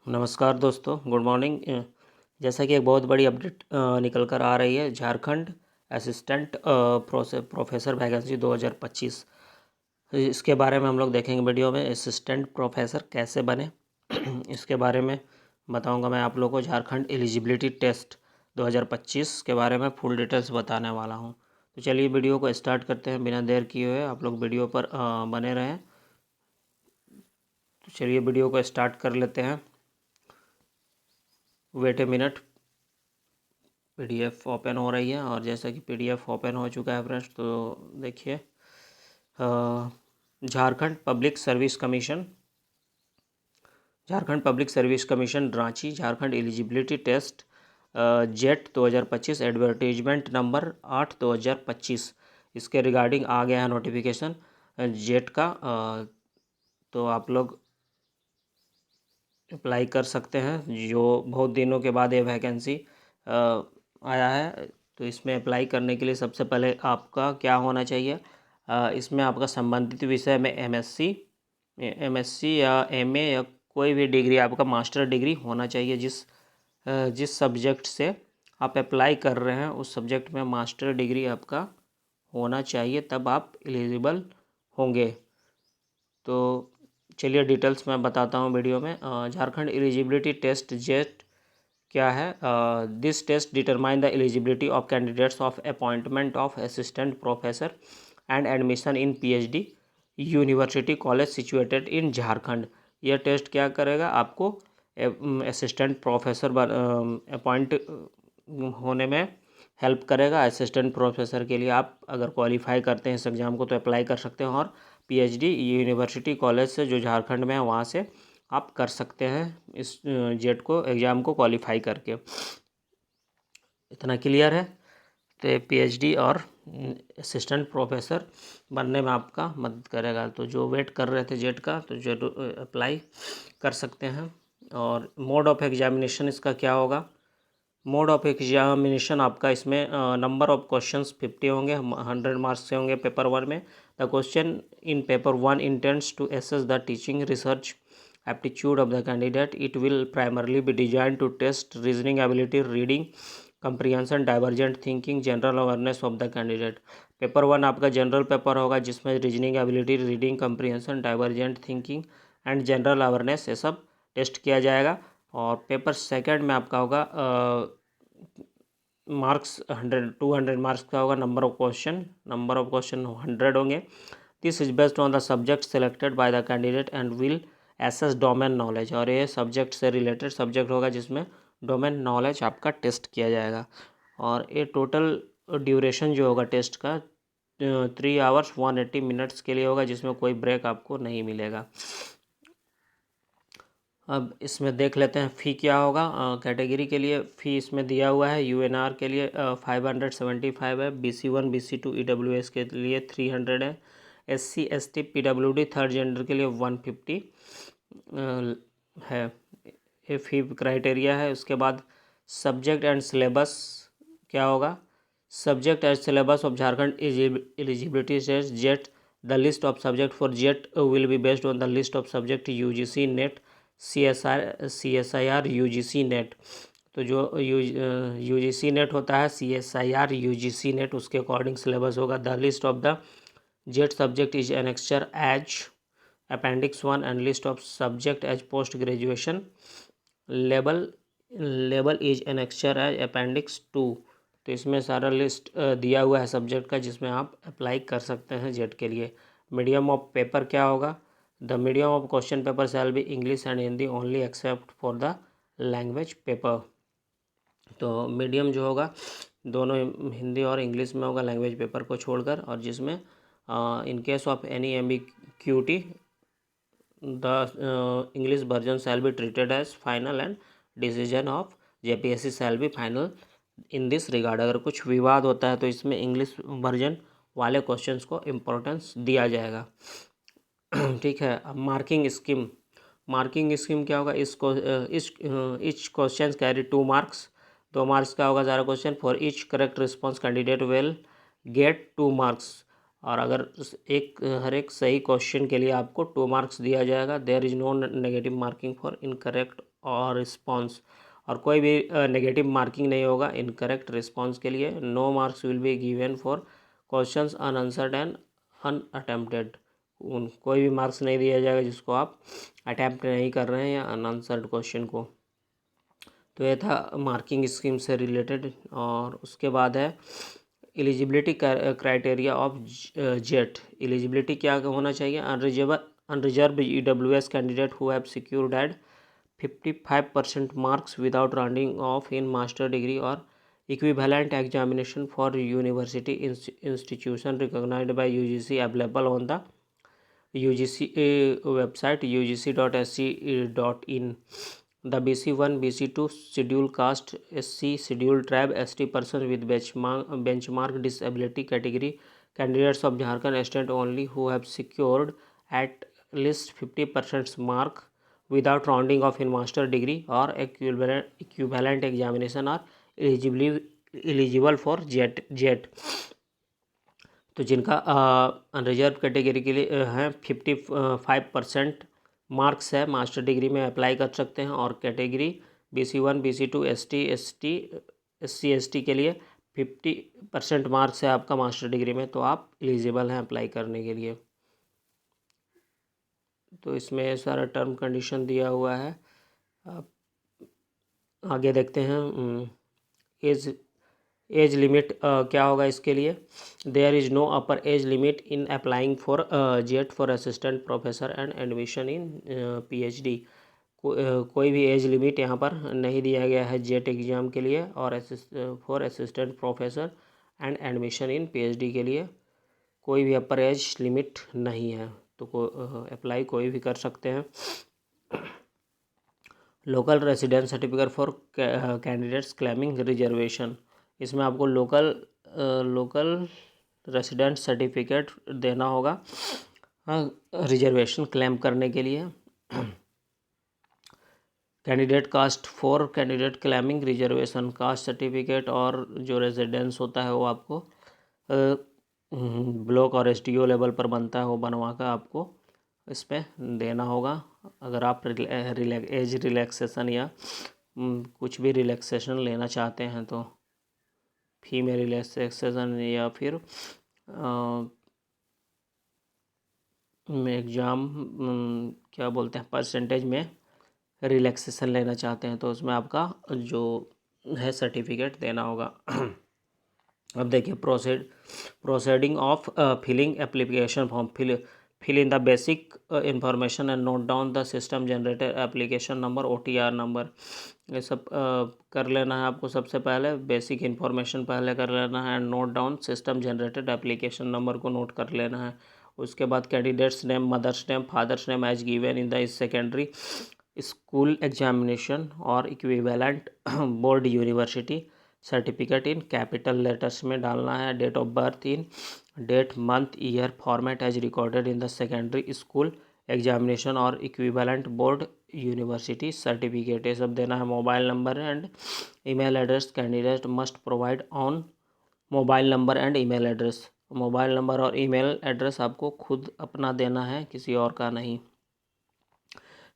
नमस्कार दोस्तों, good morning. जैसा कि एक बहुत बड़ी अपडेट निकल कर आ रही है, झारखंड असिस्टेंट प्रोफेसर वैकेंसी 2025। इसके बारे में हम लोग देखेंगे वीडियो में। असिस्टेंट प्रोफेसर कैसे बने इसके बारे में बताऊंगा मैं आप लोगों को। झारखंड एलिजिबिलिटी टेस्ट 2025 के बारे में फुल डिटेल्स बताने वाला हूं। तो चलिए वीडियो को स्टार्ट करते हैं बिना देर किए हुए। आप लोग वीडियो पर बने रहें। तो चलिए वीडियो को स्टार्ट कर लेते हैं। Wait a minute, PDF open हो रही है। और जैसा कि पीडीएफ ओपन हो चुका है फ्रेंड्स, तो देखिए, Jharkhand public service commission, Jharkhand public service commission Ranchi, Jharkhand eligibility test JET 2025, advertisement number 8/2025। इसके रिगार्डिंग आ गया है नोटिफिकेशन जेट का। तो आप लोग अप्लाई कर सकते हैं। जो बहुत दिनों के बाद ये वैकेंसी आया है, तो इसमें अप्लाई करने के लिए सबसे पहले आपका क्या होना चाहिए, इसमें आपका संबंधित विषय में एमएससी या एमए या कोई भी डिग्री, आपका मास्टर डिग्री होना चाहिए। जिस सब्जेक्ट से आप अप्लाई कर रहे हैं उस सब्जेक्ट में मास्टर डिग्री आपका होना चाहिए, तब आप एलिजिबल होंगे। तो चलिए डिटेल्स मैं बताता हूँ वीडियो में। झारखंड एलिजिबिलिटी टेस्ट जेट क्या है? This test determine the eligibility of candidates of appointment of assistant professor and admission in PhD university college situated in Jharkhand. यह टेस्ट क्या करेगा? आपको असिस्टेंट प्रोफेसर अपॉइंट होने में हेल्प करेगा। असिस्टेंट प्रोफेसर के लिए आप अगर क्वालिफाई करते हैं इस एग्ज़ाम को तो अप्लाई कर सकते हैं, और पीएचडी यूनिवर्सिटी कॉलेज से जो झारखंड में है वहाँ से आप कर सकते हैं इस जेट को, एग्ज़ाम को क्वालिफाई करके। इतना क्लियर है? तो पीएचडी और असिस्टेंट प्रोफेसर बनने में आपका मदद करेगा। तो जो वेट कर रहे थे जेट का, तो जेट अप्लाई कर सकते हैं। और मोड ऑफ एग्जामिनेशन इसका क्या होगा? मोड ऑफ एग्जामिनेशन आपका इसमें नंबर ऑफ क्वेश्चंस 50 होंगे, 100 मार्क्स से होंगे पेपर 1 में। The question in paper 1 intends to assess the teaching research aptitude of the candidate. It will primarily be designed to test reasoning ability, reading comprehension, divergent thinking, general awareness of the candidate. Paper 1 आपका general paper होगा, जिसमें reasoning ability, reading comprehension, divergent thinking and general awareness ये सब test किया जाएगा। और paper second में आपका होगा मार्क्स 200 मार्क्स का होगा। नंबर ऑफ क्वेश्चन 100 होंगे। This is based on the subject selected by the candidate and will assess domain knowledge. और ये सब्जेक्ट से रिलेटेड सब्जेक्ट होगा, जिसमें डोमेन नॉलेज आपका टेस्ट किया जाएगा। और ये टोटल ड्यूरेशन जो होगा टेस्ट का 3 आवर्स 180 मिनट्स के लिए होगा, जिसमें कोई ब्रेक आपको नहीं मिलेगा। अब इसमें देख लेते हैं फ़ी क्या होगा। कैटेगरी के लिए फ़ी इसमें दिया हुआ है। यूएनआर के लिए 575 है, BC1 BC2 EWS के लिए 300 है, SC ST PWD third gender के लिए 150 है। ये फ़ी क्राइटेरिया है। उसके बाद सब्जेक्ट एंड सिलेबस क्या होगा? Subject and syllabus of Jharkhand eligibility test JET. The list of subject for JET will be based on the list of subject UGC NET CSIR UGC NET. तो जो UGC नेट होता है, CSIR UGC NET, उसके according syllabus होगा। The list of the JET subject is annexure as appendix 1 and list of subject as post graduation level is annexure as appendix 2। तो इसमें सारा list दिया हुआ है सब्जेक्ट का, जिसमें आप अप्लाई कर सकते हैं जेट के लिए। मीडियम ऑफ पेपर क्या होगा? The medium of question paper shall be English and Hindi only except for the language paper. तो मीडियम जो होगा दोनों हिंदी और इंग्लिश में होगा, लैंग्वेज पेपर को छोड़कर। और जिसमें in case of any ambiguity the English version shall be treated as final and decision of JPSC shall be final in this regard. अगर कुछ विवाद होता है तो इसमें इंग्लिश वर्जन वाले क्वेश्चंस को इम्पोर्टेंस दिया जाएगा। ठीक है। अब मार्किंग स्कीम क्या होगा? Each question carry 2 marks, 2 marks का होगा सारा question. For each correct response candidate will get 2 marks. और अगर हर एक सही क्वेश्चन के लिए आपको 2 मार्क्स दिया जाएगा। There is no negative marking for incorrect और रिस्पॉन्स, और कोई भी नेगेटिव मार्किंग नहीं होगा इनकरेक्ट रिस्पॉन्स के लिए। No marks will be given for questions unanswered and unattempted. कोई भी मार्क्स नहीं दिया जाएगा जिसको आप अटैम्प्ट नहीं कर रहे हैं या अनआंसर्ड क्वेश्चन को। तो ये था मार्किंग स्कीम से रिलेटेड। और उसके बाद है eligibility criteria of JET. Eligibility क्या होना चाहिए? Unreserve EWS candidate who have secured at 55% marks without rounding off in master degree और equivalent examination for university institution recognized by UGC available on the UGC website ugc.sc.in. The BC1 BC2 schedule caste SC schedule tribe ST person with benchmark disability category candidates of Jharkhand state only who have secured at least 50% mark without rounding off in master degree or equivalent examination are eligible for jet. तो जिनका unreserved category के लिए हैं 55% marks है master degree में apply कर सकते हैं, और category BC1 BC2 SC ST के लिए 50% मार्क्स है आपका मास्टर डिग्री में, तो आप एलिजिबल हैं अप्लाई करने के लिए। तो इसमें सारा टर्म कंडीशन दिया हुआ है। आप आगे देखते हैं। एज लिमिट क्या होगा इसके लिए? There is no upper age limit in applying for JET for assistant professor and admission in PhD। कोई भी एज लिमिट यहाँ पर नहीं दिया गया है जेट एग्ज़ाम के लिए और for assistant professor and admission in PhD के लिए कोई भी अपर एज लिमिट नहीं है, तो अप्लाई कोई भी कर सकते हैं। Local residence certificate for candidates claiming reservation. इसमें आपको लोकल रेसिडेंट सर्टिफिकेट देना होगा रिजर्वेशन क्लेम करने के लिए। Candidate caste for candidate claiming reservation caste certificate और जो रेजिडेंस होता है वो आपको ब्लॉक और SDO लेवल पर बनता है, वो बनवा कर आपको इस पर देना होगा। अगर आप एज रिलैक्सेशन या कुछ भी रिलैक्सेशन लेना चाहते हैं तो फी में रिलैक्सेशन या फिर एग्ज़ाम क्या बोलते हैं परसेंटेज में रिलैक्सेशन लेना चाहते हैं तो उसमें आपका जो है सर्टिफिकेट देना होगा। अब देखिए proceeding of filling application form. Fill in the basic information and note down the system generated application number OTR number. ये सब कर लेना है आपको। सबसे पहले बेसिक इन्फॉर्मेशन पहले कर लेना है and note down system generated application number को नोट कर लेना है। उसके बाद candidate's name, mother's name, father's name as given in the secondary school examination और equivalent board university certificate in capital letters में डालना है। Date of birth in date month year format as recorded in the secondary school examination और equivalent board university certificate, ये सब देना है। Mobile number and email address candidate must provide on mobile number and email address. Mobile number और email address आपको खुद अपना देना है, किसी और का नहीं।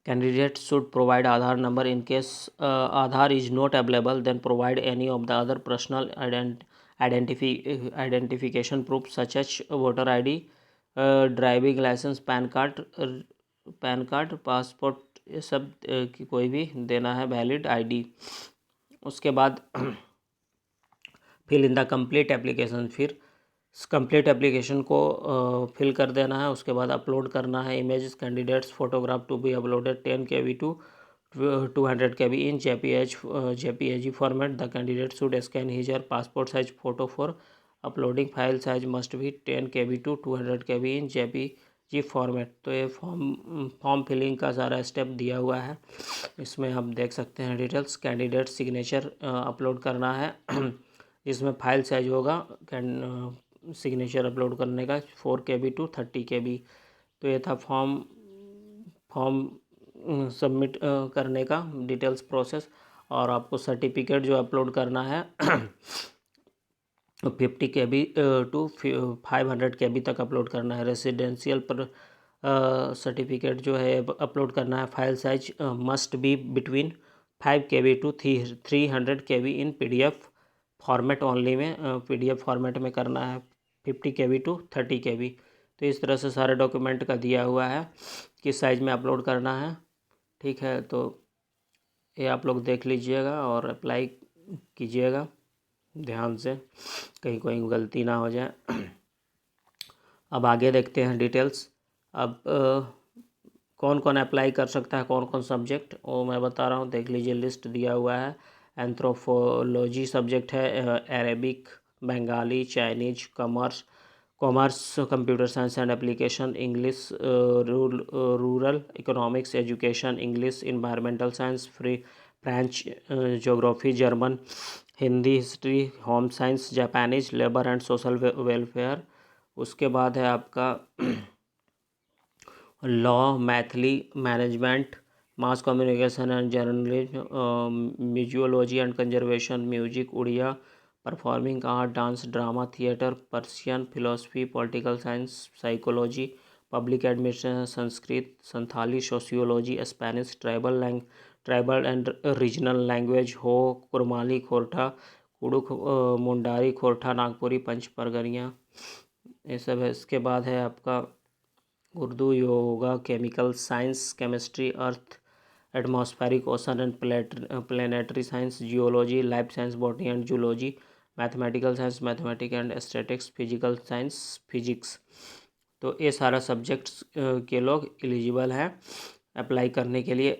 Candidate should provide Aadhaar number. In case Aadhaar is not available, then provide any of the other personal identification proof such as voter ID, driving licence, pan card, passport, ये सब की कोई भी देना है वैलिड ID। उसके बाद fill in the complete application. फिर कंप्लीट एप्लीकेशन को फिल कर देना है। उसके बाद अपलोड करना है images candidate's photograph to be uploaded 10 KB to 200 KB in JPG format. The candidate should scan his और passport size photo for uploading. File size must भी 10 KB to 200 KB in JPG format. तो ये form filling का सारा step दिया हुआ है, इसमें आप देख सकते हैं डिटेल्स। कैंडिडेट सिग्नेचर अपलोड करना है, इसमें फाइल साइज होगा सिग्नेचर अपलोड करने का 4 KB to 30 KB। तो ये था फॉर्म सबमिट करने का डिटेल्स प्रोसेस। और आपको सर्टिफिकेट जो अपलोड करना है 50 KB to 500 KB तक अपलोड करना है। रेसिडेंशियल सर्टिफिकेट जो है अपलोड करना है। File size must be between 5 KB to 300 KB in PDF format only में, PDF फॉर्मेट में करना है। 50 KB टू 30 KB। तो इस तरह से सारे डॉक्यूमेंट का दिया हुआ है किस साइज़ में अपलोड करना है। ठीक है, तो ये आप लोग देख लीजिएगा और अप्लाई कीजिएगा ध्यान से, कहीं कोई गलती ना हो जाए। अब आगे देखते हैं डिटेल्स। अब कौन कौन अप्लाई कर सकता है, कौन कौन सब्जेक्ट, वो मैं बता रहा हूँ, देख लीजिए। लिस्ट दिया हुआ है। एंथ्रोपोलॉजी सब्जेक्ट है, Arabic, Bengali, Chinese, commerce, computer science and application, English, rural economics, education, English, environmental science, French, geography, German, Hindi, history, home science, Japanese, labour and social welfare. उसके बाद है आपका law, Maithili, management, mass communication and journalism, museology and conservation, music, Oriya, performing art, dance, drama, theatre, Persian, philosophy, political science, psychology, public administration, Sanskrit, Santhali, sociology, Spanish, tribal and regional language, हो, कुरमाली, खोरठा, कुड़ुख, मुंडारी, खोरठा, नागपुरी, पंच परगनिया, ये सब है। इसके बाद है आपका Urdu, yoga, chemical science, chemistry, earth, atmospheric, ocean and planetary science, geology, life science, botany and zoology, mathematical science, mathematics and statics, physical science, physics. तो ये सारा सब्जेक्ट्स के लोग एलिजिबल हैं अप्लाई करने के लिए।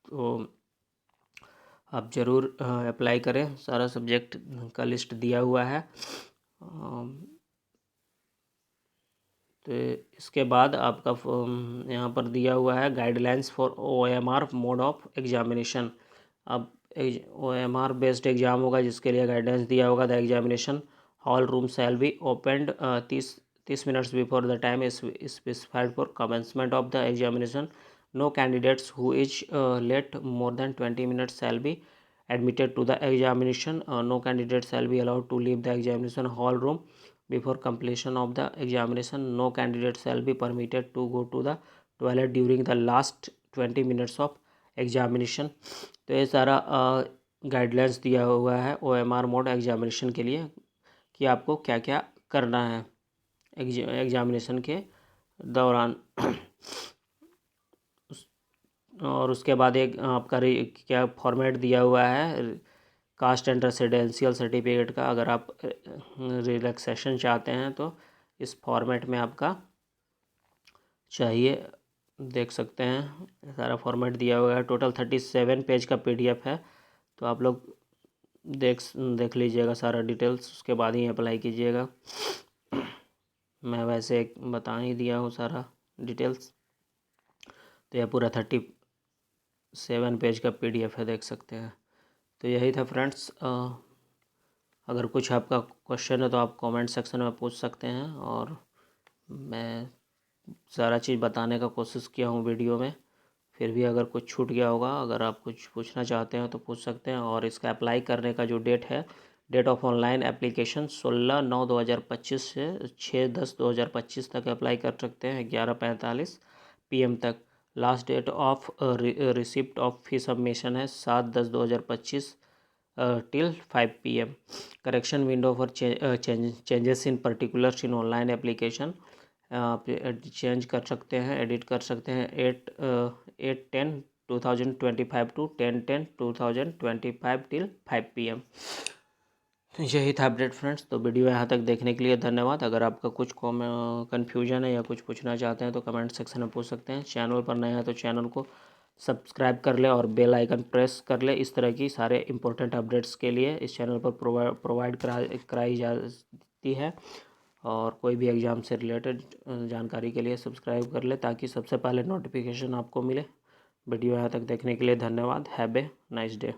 तो आप ज़रूर अप्लाई करें। सारा सब्जेक्ट का लिस्ट दिया हुआ है। तो इसके बाद आपका यहाँ पर दिया हुआ है guidelines for OMR mode of examination. अब OMR बेस्ड एग्ज़ाम होगा जिसके लिए गाइडेंस दिया होगा। The examination hall room shall be opened 30 minutes before the time is specified for commencement of the examination. No candidates who is late more than 20 minutes shall be admitted to the examination. No candidate shall be allowed to leave the examination hall room before completion of the examination. No candidate shall be permitted to go to the toilet during the last 20 minutes of examination. तो ये सारा guidelines दिया हुआ है OMR mode examination के लिए कि आपको क्या क्या करना है एग्जामिनेशन के दौरान। और उसके बाद एक आपका क्या फॉर्मेट दिया हुआ है कास्ट एंड रेसिडेंशियल सर्टिफिकेट का। अगर आप रिलैक्सेशन चाहते हैं तो इस फॉर्मेट में आपका चाहिए, देख सकते हैं सारा फॉर्मेट दिया हुआ है। टोटल 37 पेज का PDF है। तो आप लोग देख लीजिएगा सारा डिटेल्स, उसके बाद ही अप्लाई कीजिएगा। मैं वैसे बता ही दिया हूँ सारा डिटेल्स। तो यह पूरा 37 पेज का PDF है, देख सकते हैं। तो यही था फ्रेंड्स। अगर कुछ आपका क्वेश्चन है तो आप कमेंट सेक्शन में पूछ सकते हैं, और मैं सारा चीज़ बताने का कोशिश किया हूँ वीडियो में। फिर भी अगर कुछ छूट गया होगा, अगर आप कुछ पूछना चाहते हैं तो पूछ सकते हैं। और इसका अप्लाई करने का जो डेट है, डेट ऑफ ऑनलाइन एप्लीकेशन 16/9/2025 से 6/10/2025 तक अप्लाई कर सकते हैं 11:45 PM तक। Last date of receipt of fee submission है 7/10/2025 till 5 PM। Correction window for changes in particulars in online application, आप चेंज कर सकते हैं, एडिट कर सकते हैं 8/10/2025 टू 10/10/2025 till 5 PM। तो यही था अपडेट फ्रेंड्स। तो वीडियो यहाँ तक देखने के लिए धन्यवाद। अगर आपका कुछ कन्फ्यूजन है या कुछ पूछना चाहते हैं तो कमेंट सेक्शन में पूछ सकते हैं। चैनल पर नए हैं तो चैनल को सब्सक्राइब कर ले और बेल आइकन प्रेस कर ले। इस तरह की सारे इंपॉर्टेंट अपडेट्स के लिए इस चैनल पर प्रोवाइड कराई जाती है। और कोई भी एग्ज़ाम से रिलेटेड जानकारी के लिए सब्सक्राइब कर ले ताकि सबसे पहले नोटिफिकेशन आपको मिले। वीडियो यहाँ तक देखने के लिए धन्यवाद। Have a nice day.